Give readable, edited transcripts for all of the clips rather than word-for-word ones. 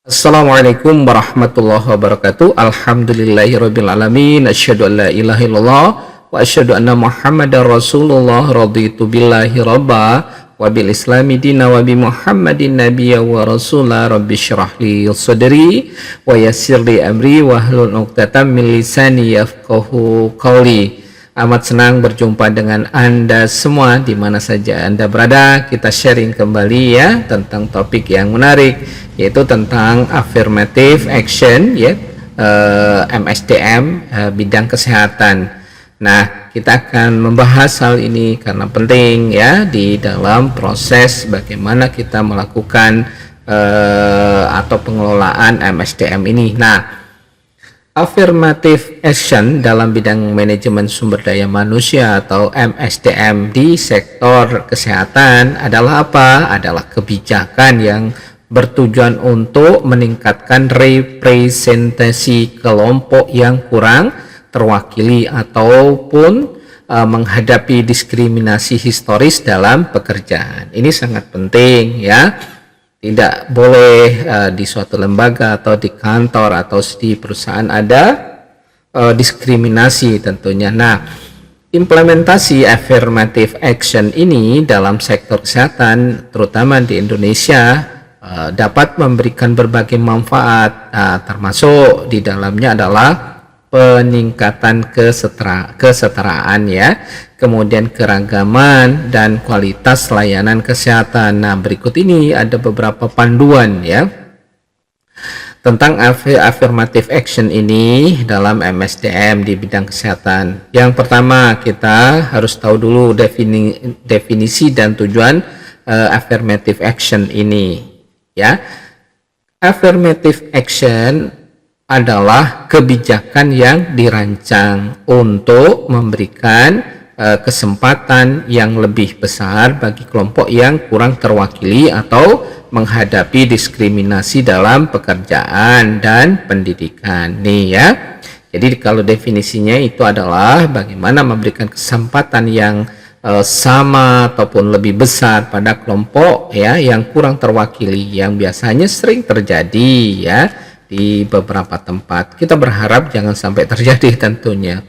Assalamualaikum warahmatullahi wabarakatuh. Alhamdulillahirabbil alamin. Asyhadu an la ilaha illallah wa asyhadu anna Muhammadar Rasulullah. Raditu billahi rabba wa bil islami dina wa bi Muhammadin nabiyya wa rasula. Rabbi syrah li sadri wa yassir li amri wa hlul 'uqdatam min lisani yafqahu qawli. Amat senang berjumpa dengan Anda semua di mana saja Anda berada. Kita sharing kembali ya tentang topik yang menarik, yaitu tentang affirmative action ya, MSDM, bidang kesehatan. Nah, kita akan membahas hal ini karena penting ya di dalam proses bagaimana kita melakukan atau pengelolaan MSDM ini. Nah, affirmative action dalam bidang manajemen sumber daya manusia atau MSDM di sektor kesehatan adalah apa? Adalah kebijakan yang bertujuan untuk meningkatkan representasi kelompok yang kurang terwakili ataupun menghadapi diskriminasi historis dalam pekerjaan. Ini sangat penting ya. Tidak boleh di suatu lembaga atau di kantor atau di perusahaan ada diskriminasi tentunya. Nah, implementasi affirmative action ini dalam sektor kesehatan terutama di Indonesia dapat memberikan berbagai manfaat, termasuk di dalamnya adalah peningkatan kesetaraan ya, kemudian keragaman dan kualitas layanan kesehatan. Nah, berikut ini ada beberapa panduan ya tentang affirmative action ini dalam MSDM di bidang kesehatan. Yang pertama, kita harus tahu dulu definisi dan tujuan affirmative action ini ya. Affirmative action adalah kebijakan yang dirancang untuk memberikan kesempatan yang lebih besar bagi kelompok yang kurang terwakili atau menghadapi diskriminasi dalam pekerjaan dan pendidikan nih ya. Jadi kalau definisinya itu adalah bagaimana memberikan kesempatan yang sama ataupun lebih besar pada kelompok ya yang kurang terwakili, yang biasanya sering terjadi ya di beberapa tempat. Kita berharap jangan sampai terjadi tentunya.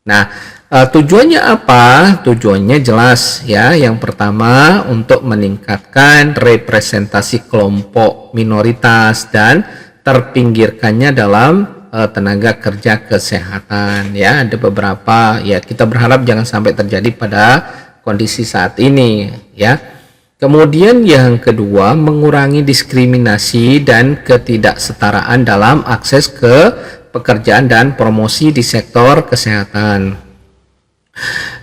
Nah, tujuannya apa? Tujuannya jelas ya. Yang pertama, untuk meningkatkan representasi kelompok minoritas dan terpinggirkannya dalam tenaga kerja kesehatan ya. Ada beberapa ya, kita berharap jangan sampai terjadi pada kondisi saat ini ya. Kemudian yang kedua, mengurangi diskriminasi dan ketidaksetaraan dalam akses ke pekerjaan dan promosi di sektor kesehatan.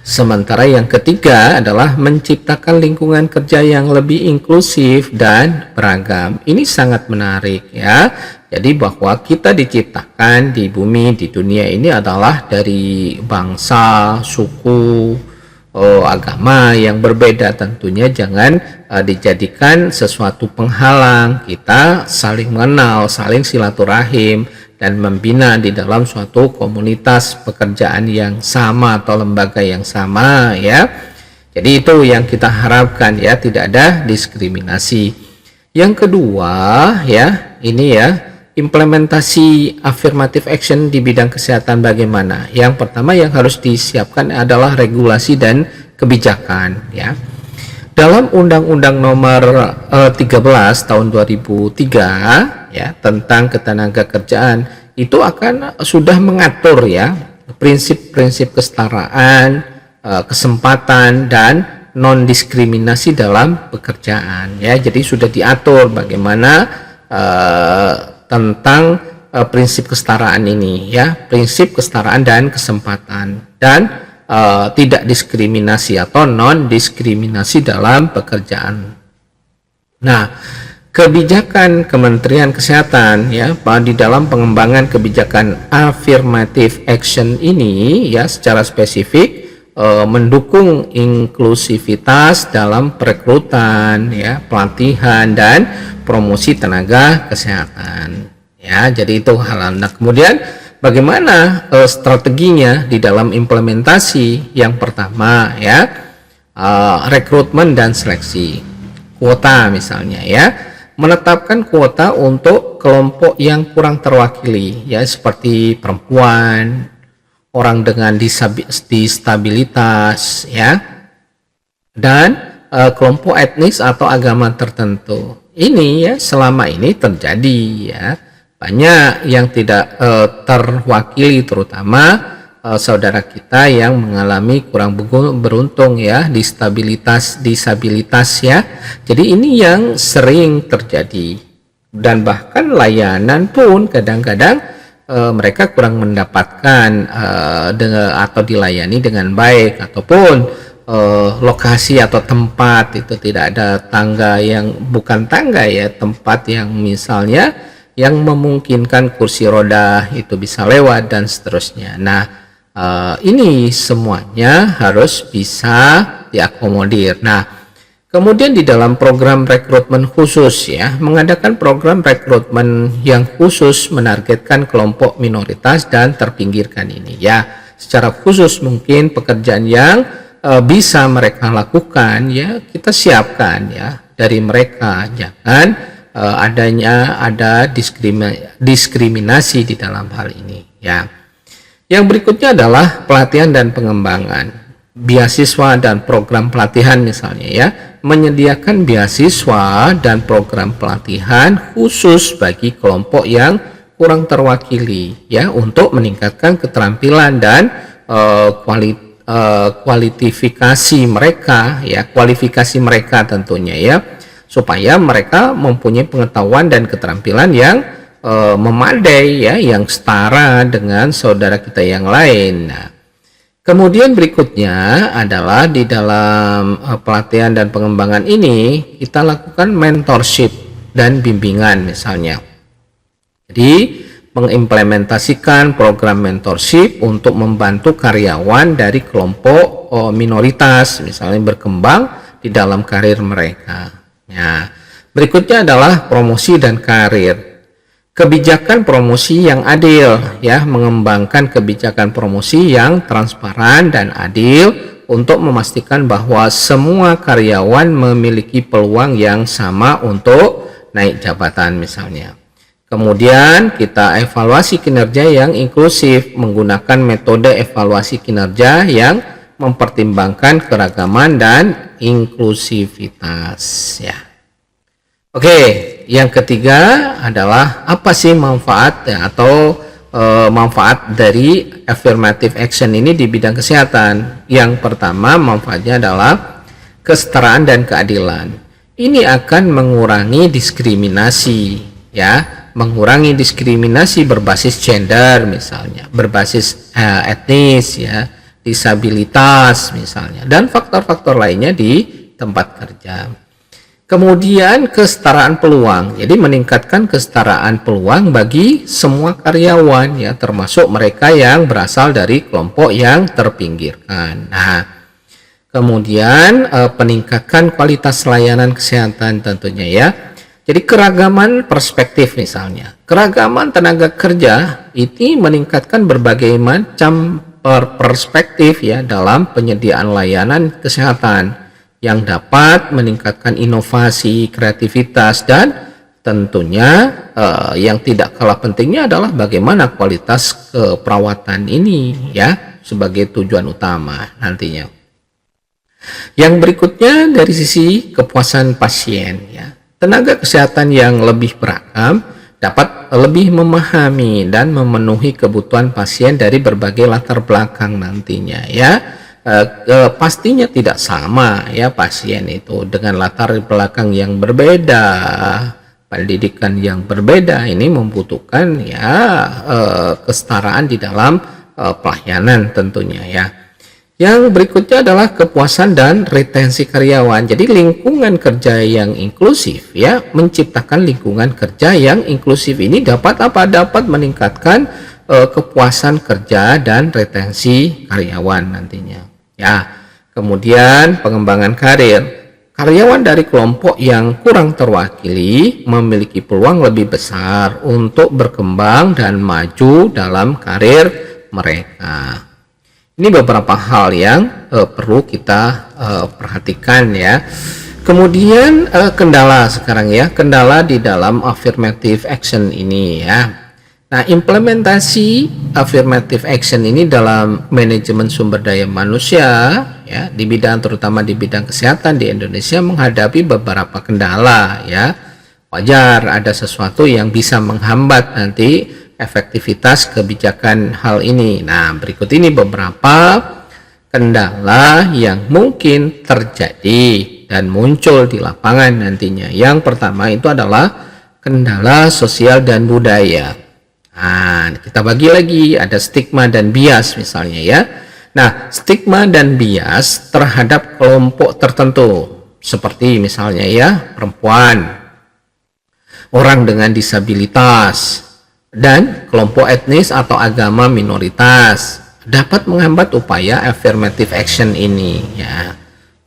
Sementara yang ketiga adalah menciptakan lingkungan kerja yang lebih inklusif dan beragam. Ini sangat menarik ya. Jadi bahwa kita diciptakan di bumi, di dunia ini adalah dari bangsa, suku, agama yang berbeda. Tentunya jangan dijadikan sesuatu penghalang kita saling mengenal, saling silaturahim dan membina di dalam suatu komunitas pekerjaan yang sama atau lembaga yang sama ya. Jadi itu yang kita harapkan ya, tidak ada diskriminasi. Yang kedua ya, ini ya, implementasi affirmative action di bidang kesehatan bagaimana? Yang pertama yang harus disiapkan adalah regulasi dan kebijakan ya. Dalam Undang-Undang Nomor 13 Tahun 2003 ya tentang ketenagakerjaan itu sudah mengatur ya prinsip-prinsip kesetaraan, kesempatan dan non diskriminasi dalam pekerjaan ya. Jadi sudah diatur bagaimana tentang prinsip kesetaraan ini ya, prinsip kesetaraan dan kesempatan dan tidak diskriminasi atau non diskriminasi dalam pekerjaan. Nah, kebijakan Kementerian Kesehatan ya di dalam pengembangan kebijakan affirmative action ini ya secara spesifik mendukung inklusivitas dalam perekrutan ya, pelatihan dan promosi tenaga kesehatan ya. Jadi itu hal. Nah, kemudian bagaimana strateginya di dalam implementasi? Yang pertama ya, rekrutmen dan seleksi kuota misalnya ya, menetapkan kuota untuk kelompok yang kurang terwakili, ya, seperti perempuan, orang dengan disabilitas, ya, dan kelompok etnis atau agama tertentu. Ini ya selama ini terjadi, ya, banyak yang tidak terwakili, terutama saudara kita yang mengalami kurang beruntung, ya, disabilitas, ya. Jadi ini yang sering terjadi, dan bahkan layanan pun kadang-kadang mereka kurang mendapatkan atau dilayani dengan baik, ataupun lokasi atau tempat itu tidak ada tangga, yang bukan tangga, ya, tempat yang misalnya yang memungkinkan kursi roda itu bisa lewat dan seterusnya. Nah, ini semuanya harus bisa diakomodir. Nah, kemudian di dalam program rekrutmen khusus, ya, mengadakan program rekrutmen yang khusus menargetkan kelompok minoritas dan terpinggirkan ini, ya, secara khusus mungkin pekerjaan yang bisa mereka lakukan, ya, kita siapkan, ya, dari mereka. Jangan ada diskriminasi di dalam hal ini, ya. Yang berikutnya adalah pelatihan dan pengembangan, beasiswa dan program pelatihan misalnya, ya, menyediakan beasiswa dan program pelatihan khusus bagi kelompok yang kurang terwakili, ya, untuk meningkatkan keterampilan dan kualifikasi mereka tentunya, ya, supaya mereka mempunyai pengetahuan dan keterampilan yang memadai, ya, yang setara dengan saudara kita yang lain. Nah, kemudian berikutnya adalah di dalam pelatihan dan pengembangan ini kita lakukan mentorship dan bimbingan misalnya. Jadi mengimplementasikan program mentorship untuk membantu karyawan dari kelompok minoritas misalnya berkembang di dalam karir mereka. Nah, berikutnya adalah promosi dan karir. Kebijakan promosi yang adil, ya, mengembangkan kebijakan promosi yang transparan dan adil untuk memastikan bahwa semua karyawan memiliki peluang yang sama untuk naik jabatan misalnya. Kemudian kita evaluasi kinerja yang inklusif menggunakan metode evaluasi kinerja yang mempertimbangkan keragaman dan inklusivitas, ya. Oke, yang ketiga adalah apa sih manfaat, ya, atau manfaat dari affirmative action ini di bidang kesehatan. Yang pertama, manfaatnya adalah kesetaraan dan keadilan. Ini akan mengurangi diskriminasi, ya, mengurangi diskriminasi berbasis gender misalnya, berbasis etnis, ya, disabilitas misalnya, dan faktor-faktor lainnya di tempat kerja. Kemudian kesetaraan peluang, jadi meningkatkan kesetaraan peluang bagi semua karyawan, ya, termasuk mereka yang berasal dari kelompok yang terpinggirkan. Nah, kemudian peningkatan kualitas layanan kesehatan tentunya, ya. Jadi keragaman perspektif misalnya, keragaman tenaga kerja ini meningkatkan berbagai macam perspektif, ya, dalam penyediaan layanan kesehatan yang dapat meningkatkan inovasi, kreativitas, dan tentunya yang tidak kalah pentingnya adalah bagaimana kualitas keperawatan ini, ya, sebagai tujuan utama nantinya. Yang berikutnya dari sisi kepuasan pasien, ya. Tenaga kesehatan yang lebih beragam dapat lebih memahami dan memenuhi kebutuhan pasien dari berbagai latar belakang nantinya, ya. Pastinya tidak sama, ya, pasien itu dengan latar belakang yang berbeda, pendidikan yang berbeda. Ini membutuhkan, ya, kesetaraan di dalam pelayanan tentunya, ya. Yang berikutnya adalah kepuasan dan retensi karyawan. Jadi lingkungan kerja yang inklusif, ya, menciptakan lingkungan kerja yang inklusif ini dapat meningkatkan kepuasan kerja dan retensi karyawan nantinya, ya. Kemudian pengembangan karir. Karyawan dari kelompok yang kurang terwakili memiliki peluang lebih besar untuk berkembang dan maju dalam karir mereka. Ini beberapa hal yang perlu kita perhatikan, ya. Kemudian kendala sekarang ya, kendala di dalam affirmative action ini ya. Nah, implementasi affirmative action ini dalam manajemen sumber daya manusia ya, di bidang terutama di bidang kesehatan di Indonesia menghadapi beberapa kendala ya. Wajar ada sesuatu yang bisa menghambat nanti efektivitas kebijakan hal ini. Nah, berikut ini beberapa kendala yang mungkin terjadi dan muncul di lapangan nantinya. Yang pertama itu adalah kendala sosial dan budaya. Nah, kita bagi lagi, ada stigma dan bias misalnya ya. Nah, stigma dan bias terhadap kelompok tertentu, seperti misalnya ya, perempuan, orang dengan disabilitas, dan kelompok etnis atau agama minoritas dapat menghambat upaya affirmative action ini ya.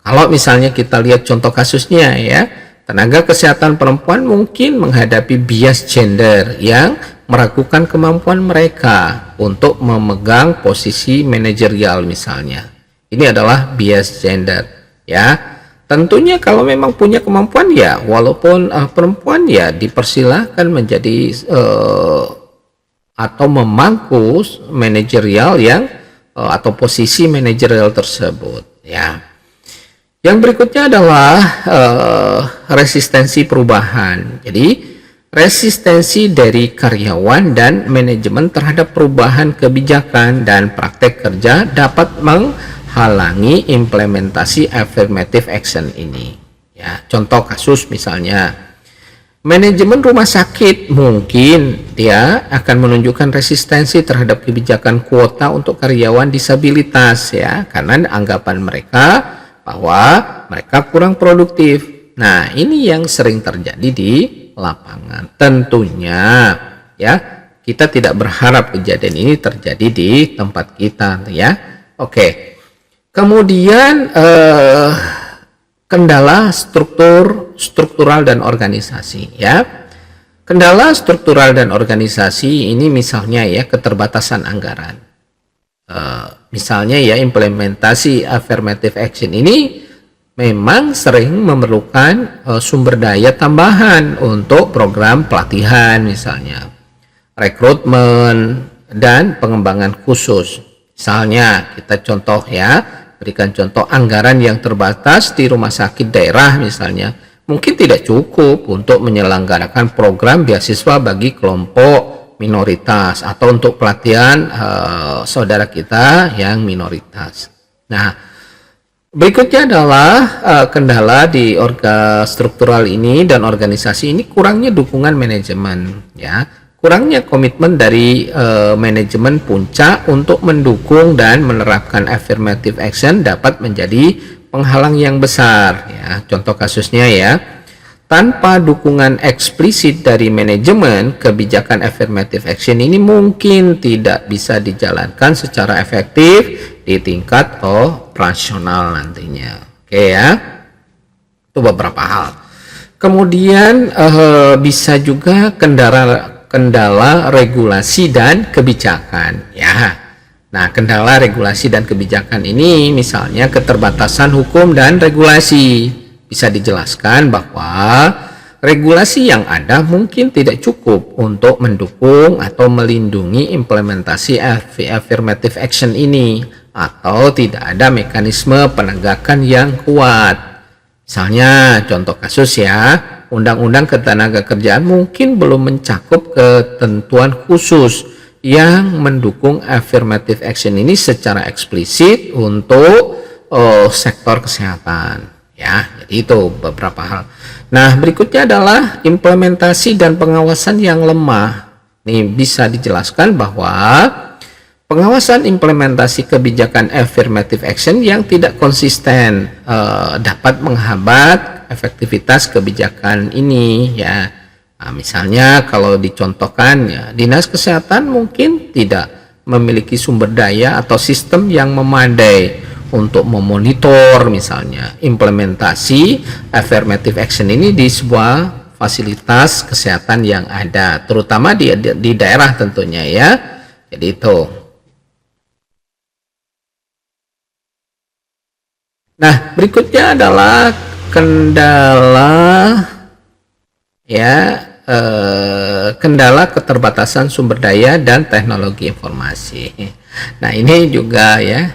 Kalau misalnya kita lihat contoh kasusnya ya, tenaga kesehatan perempuan mungkin menghadapi bias gender yang meragukan kemampuan mereka untuk memegang posisi manajerial misalnya. Ini adalah bias gender ya. Tentunya kalau memang punya kemampuan ya, walaupun perempuan ya dipersilahkan menjadi atau memangku manajerial yang atau posisi manajerial tersebut ya. Yang berikutnya adalah resistensi perubahan. Jadi resistensi dari karyawan dan manajemen terhadap perubahan kebijakan dan praktek kerja dapat menghalangi implementasi affirmative action ini. Ya, contoh kasus misalnya, manajemen rumah sakit mungkin dia akan menunjukkan resistensi terhadap kebijakan kuota untuk karyawan disabilitas ya, karena anggapan mereka bahwa mereka kurang produktif. Nah, ini yang sering terjadi di lapangan. Tentunya ya, kita tidak berharap kejadian ini terjadi di tempat kita ya. Oke. Kemudian kendala struktural dan organisasi ya. Kendala struktural dan organisasi ini misalnya ya, keterbatasan anggaran. Misalnya ya, implementasi affirmative action ini memang sering memerlukan sumber daya tambahan untuk program pelatihan misalnya, rekrutmen, dan pengembangan khusus. Misalnya kita contoh ya, berikan contoh anggaran yang terbatas di rumah sakit daerah misalnya, mungkin tidak cukup untuk menyelenggarakan program beasiswa bagi kelompok minoritas atau untuk pelatihan saudara kita yang minoritas. Nah, berikutnya adalah kendala di struktural ini dan organisasi ini, kurangnya dukungan manajemen ya, kurangnya komitmen dari manajemen puncak untuk mendukung dan menerapkan affirmative action dapat menjadi penghalang yang besar ya. Contoh kasusnya ya, tanpa dukungan eksplisit dari manajemen, kebijakan affirmative action ini mungkin tidak bisa dijalankan secara efektif di tingkat operasional nantinya. Oke ya, itu beberapa hal. Kemudian bisa juga kendala regulasi dan kebijakan ya. Nah, kendala regulasi dan kebijakan ini misalnya keterbatasan hukum dan regulasi. Bisa dijelaskan bahwa regulasi yang ada mungkin tidak cukup untuk mendukung atau melindungi implementasi affirmative action ini, atau tidak ada mekanisme penegakan yang kuat. Misalnya contoh kasus ya, Undang-Undang Ketenagakerjaan mungkin belum mencakup ketentuan khusus yang mendukung affirmative action ini secara eksplisit untuk sektor kesehatan ya. Jadi itu beberapa hal. Nah, berikutnya adalah implementasi dan pengawasan yang lemah. Nih bisa dijelaskan bahwa pengawasan implementasi kebijakan affirmative action yang tidak konsisten dapat menghambat efektivitas kebijakan ini ya. Nah, misalnya kalau dicontohkan ya, Dinas Kesehatan mungkin tidak memiliki sumber daya atau sistem yang memadai untuk memonitor misalnya implementasi affirmative action ini di sebuah fasilitas kesehatan yang ada, terutama di daerah tentunya ya. Jadi itu. Nah, berikutnya adalah kendala ya, kendala keterbatasan sumber daya dan teknologi informasi. Nah, ini juga ya,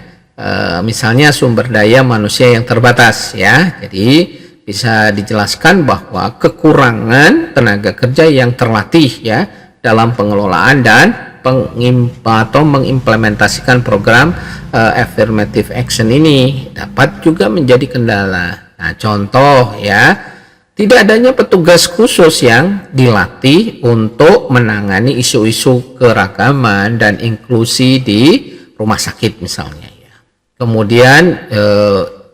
misalnya sumber daya manusia yang terbatas ya. Jadi bisa dijelaskan bahwa kekurangan tenaga kerja yang terlatih ya dalam pengelolaan dan mengimplementasikan program affirmative action ini dapat juga menjadi kendala. Nah, contoh ya, tidak adanya petugas khusus yang dilatih untuk menangani isu-isu keragaman dan inklusi di rumah sakit misalnya ya. Kemudian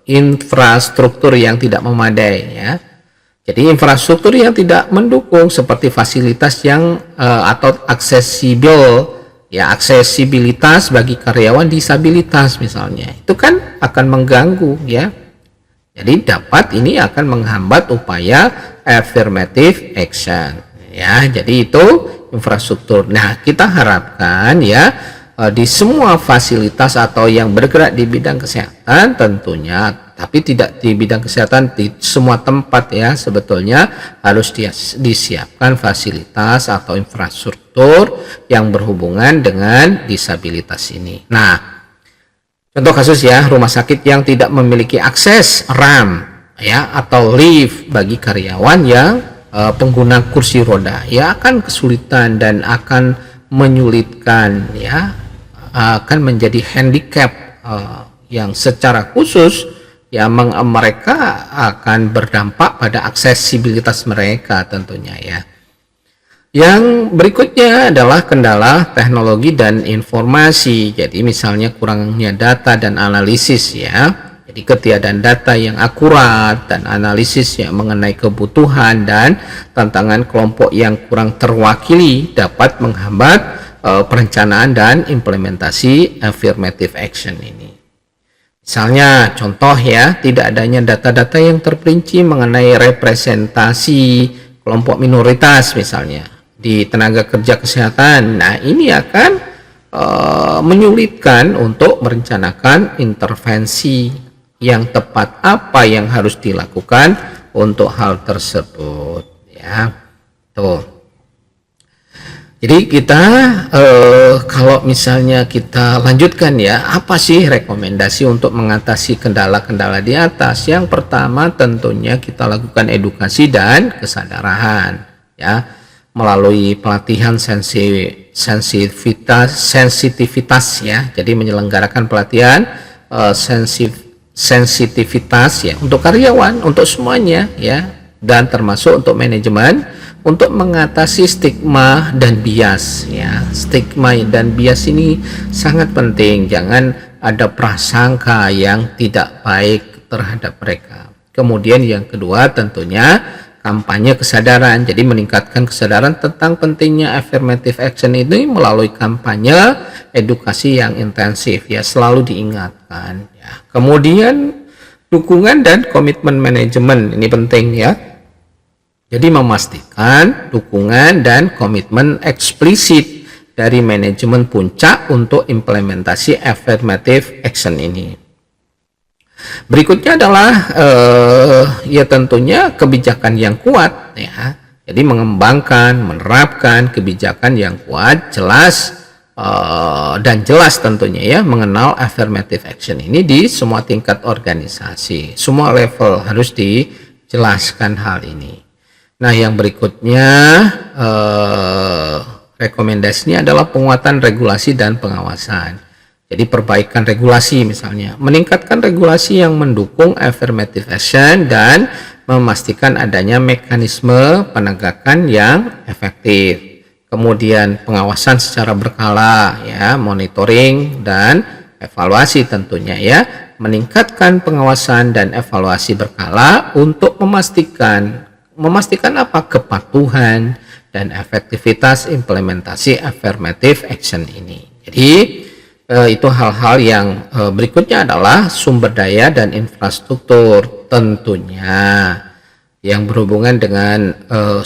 infrastruktur yang tidak memadai ya. Jadi infrastruktur yang tidak mendukung seperti fasilitas yang atau aksesibilitas bagi karyawan disabilitas misalnya, itu kan akan mengganggu ya. Jadi ini akan menghambat upaya affirmative action ya. Jadi itu infrastruktur. Nah, kita harapkan ya di semua fasilitas atau yang bergerak di bidang kesehatan tentunya, tapi tidak di bidang kesehatan di semua tempat ya, sebetulnya harus disiapkan fasilitas atau infrastruktur yang berhubungan dengan disabilitas ini. Nah, contoh kasus ya, rumah sakit yang tidak memiliki akses ramp ya atau lift bagi karyawan yang pengguna kursi roda ya, akan kesulitan dan akan menyulitkan ya, akan menjadi handicap yang secara khusus ya, mereka akan berdampak pada aksesibilitas mereka tentunya ya. Yang berikutnya adalah kendala teknologi dan informasi. Jadi misalnya kurangnya data dan analisis ya. Jadi ketiadaan data yang akurat dan analisis yang mengenai kebutuhan dan tantangan kelompok yang kurang terwakili dapat menghambat perencanaan dan implementasi affirmative action ini. Misalnya contoh ya, tidak adanya data-data yang terperinci mengenai representasi kelompok minoritas misalnya di tenaga kerja kesehatan. Nah, ini akan menyulitkan untuk merencanakan intervensi yang tepat, apa yang harus dilakukan untuk hal tersebut ya. Tuh. Jadi kita kalau misalnya kita lanjutkan ya, apa sih rekomendasi untuk mengatasi kendala-kendala di atas? Yang pertama tentunya kita lakukan edukasi dan kesadaran ya, melalui pelatihan sensitivitas ya. Jadi menyelenggarakan pelatihan sensitivitas ya untuk karyawan, untuk semuanya ya, dan termasuk untuk manajemen untuk mengatasi stigma dan bias ya. Stigma dan bias ini sangat penting, jangan ada prasangka yang tidak baik terhadap mereka. Kemudian yang kedua tentunya kampanye kesadaran. Jadi meningkatkan kesadaran tentang pentingnya affirmative action ini melalui kampanye edukasi yang intensif ya, selalu diingatkan ya. Kemudian dukungan dan komitmen manajemen ini penting ya. Jadi memastikan dukungan dan komitmen eksplisit dari manajemen puncak untuk implementasi affirmative action ini. Berikutnya adalah ya tentunya kebijakan yang kuat ya. Jadi mengembangkan, menerapkan kebijakan yang kuat, jelas dan jelas tentunya ya, mengenal affirmative action ini di semua tingkat organisasi, semua level harus dijelaskan hal ini. Nah, yang berikutnya rekomendasinya adalah penguatan regulasi dan pengawasan. Jadi perbaikan regulasi misalnya, meningkatkan regulasi yang mendukung affirmative action dan memastikan adanya mekanisme penegakan yang efektif. Kemudian pengawasan secara berkala ya, monitoring dan evaluasi tentunya ya, meningkatkan pengawasan dan evaluasi berkala untuk memastikan apa? Kepatuhan dan efektivitas implementasi affirmative action ini. Jadi itu hal-hal yang berikutnya adalah sumber daya dan infrastruktur tentunya. Yang berhubungan dengan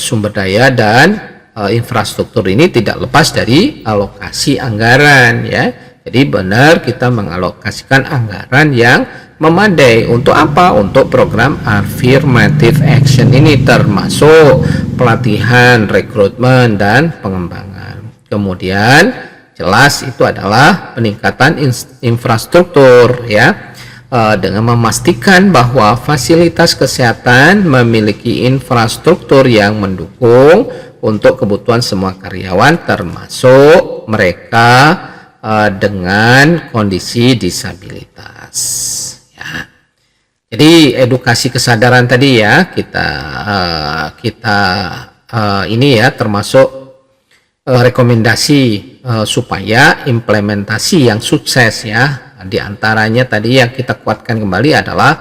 sumber daya dan infrastruktur ini tidak lepas dari alokasi anggaran ya. Jadi benar kita mengalokasikan anggaran yang memadai. Untuk apa? Untuk program affirmative action ini, termasuk pelatihan, rekrutmen, dan pengembangan. Kemudian jelas itu adalah peningkatan infrastruktur ya, dengan memastikan bahwa fasilitas kesehatan memiliki infrastruktur yang mendukung untuk kebutuhan semua karyawan, termasuk mereka dengan kondisi disabilitas ya. Jadi edukasi kesadaran tadi ya, kita ini ya termasuk rekomendasi supaya implementasi yang sukses ya. Di antaranya tadi yang kita kuatkan kembali adalah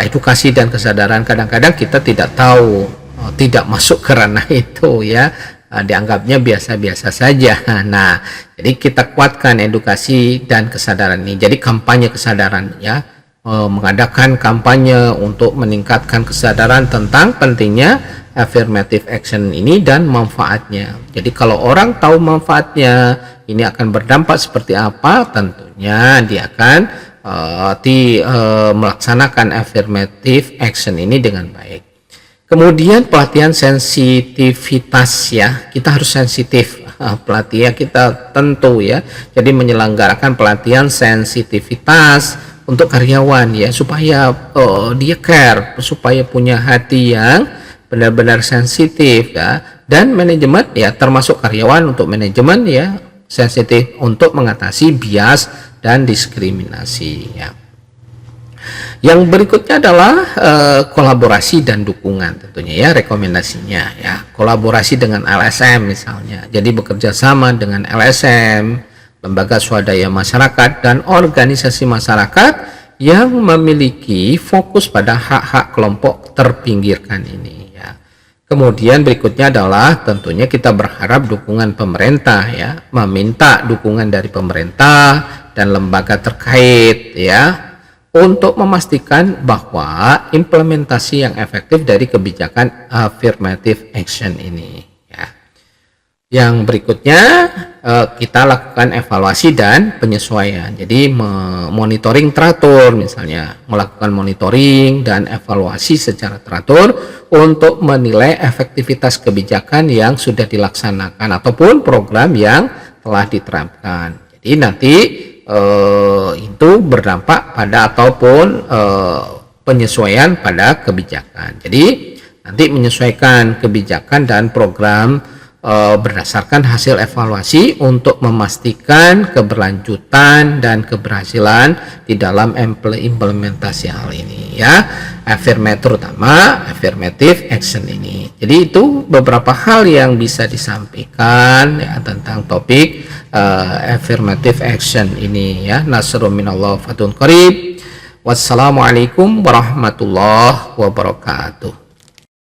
edukasi dan kesadaran. Kadang-kadang kita tidak tahu, tidak masuk ke ranah itu ya, dianggapnya biasa-biasa saja. Nah, jadi kita kuatkan edukasi dan kesadaran ini. Jadi kampanye kesadaran ya, mengadakan kampanye untuk meningkatkan kesadaran tentang pentingnya affirmative action ini dan manfaatnya. Jadi kalau orang tahu manfaatnya, ini akan berdampak seperti apa, tentunya dia akan melaksanakan affirmative action ini dengan baik. Kemudian pelatihan sensitivitas ya, kita harus sensitif, pelatihan kita tentu ya, jadi menyelenggarakan pelatihan sensitivitas untuk karyawan ya, supaya dia care, supaya punya hati yang benar-benar sensitif ya, dan manajemen ya, termasuk karyawan untuk manajemen ya, sensitif untuk mengatasi bias dan diskriminasi ya. Yang berikutnya adalah kolaborasi dan dukungan tentunya ya, rekomendasinya ya, kolaborasi dengan LSM misalnya, jadi bekerja sama dengan LSM, lembaga swadaya masyarakat, dan organisasi masyarakat yang memiliki fokus pada hak-hak kelompok terpinggirkan ini. Kemudian berikutnya adalah tentunya kita berharap dukungan pemerintah ya, meminta dukungan dari pemerintah dan lembaga terkait ya, untuk memastikan bahwa implementasi yang efektif dari kebijakan affirmative action ini ya. Yang berikutnya kita lakukan evaluasi dan penyesuaian. Jadi monitoring teratur, misalnya melakukan monitoring dan evaluasi secara teratur untuk menilai efektivitas kebijakan yang sudah dilaksanakan ataupun program yang telah diterapkan. Jadi nanti itu berdampak pada ataupun penyesuaian pada kebijakan. Jadi nanti menyesuaikan kebijakan dan program berdasarkan hasil evaluasi untuk memastikan keberlanjutan dan keberhasilan di dalam implementasi hal ini ya, terutama affirmative action ini. Jadi itu beberapa hal yang bisa disampaikan ya, tentang topik affirmative action ini ya. Nasrun minallah fatun qarib. Wassalamualaikum warahmatullahi wabarakatuh.